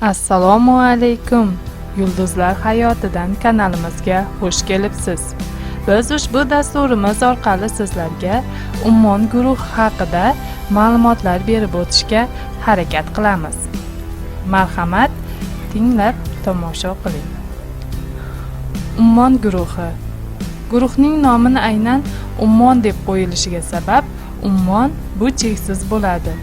Assalomu alaykum. Yulduzlar hayotidan kanalimizga xush kelibsiz. Biz ushbu dasturimiz orqali sizlarga Ummon guruhi haqida ma'lumotlar berib o'tishga harakat qilamiz. Marhamat, tinglab tomosha qiling. Ummon guruhi. Guruhning nomini aynan Ummon deb qo'yilishiga sabab, Ummon bu cheksiz bo'ladi.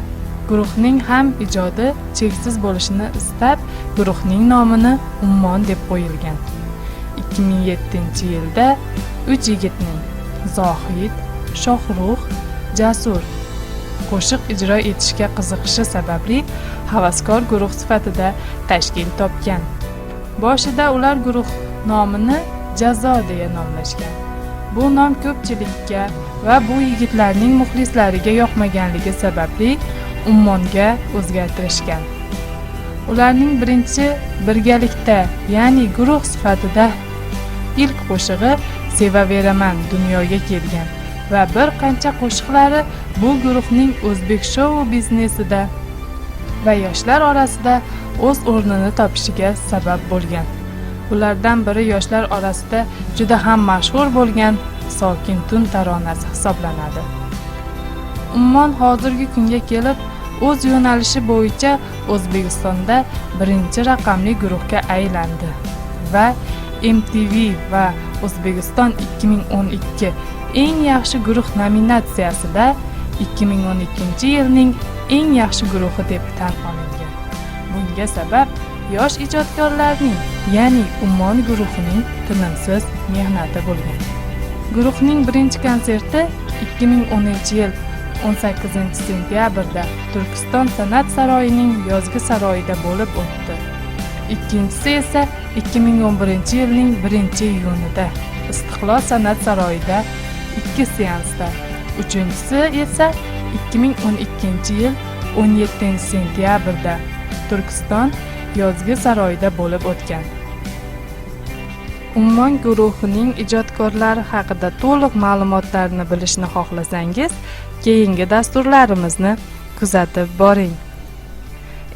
Guruhning ham ijodi cheksiz bo'lishini istab, guruhning nomini Ummon deb qo'yilgan. 2007-yilda 3 yigitning Zohid, Shohrux, Jasur qo'shiq ijro etishga qiziqishi sababli havaskor guruh sifatida tashkil topgan. Boshida ular guruh nomini Jazo deya nomlashgan. Bu nom ko'pchilikka va bu yigitlarning muxlislariga yoqmaganligi sababli Ummonga o'zgartirishgan. Ularning birinchi birgalikda, ya'ni guruh sifatida ilk qo'shig'i Sevaveraman dunyoga kelgan va bir qancha qo'shiqlari bu guruhning o'zbek shou biznesida va yoshlar orasida o'z o'rnini topishiga sabab bo'lgan. Ulardan biri yoshlar orasida juda ham mashhur bo'lgan Sokin tun taronasi hisoblanadi. Ummon hozirgi kunga kelib o'z yo'nalishi bo'yicha O'zbekistonda birinchi raqamli guruhga aylandi va MTV va O'zbekiston 2012 eng yaxshi guruh nominatsiyasida 2012-yilning eng yaxshi guruhi deb tan olingan. Bunga sabab yosh ijodkorlarning, ya'ni Ummon guruhining tinimsiz mehnati bo'lgan. Guruhning birinchi konserti 2010-yil 18-sentyabrda Turkiston san'at saroyining yozgi saroyida bo'lib o'tdi. Ikkinchisi esa 2011-yilning 1-iyunida Istiqlol san'at saroyida 2 seansda, uchinchisi esa 2012-yil 17-sentyabrda Turkiston yozgi saroyida bo'lib o'tgan. Ummon guruhining ijodkorlari haqida to'liq ma'lumotlarni bilishni xohlasangiz, keyingi dasturlarimizni kuzatib boring.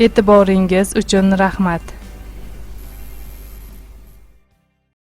E'tiboringiz uchun rahmat.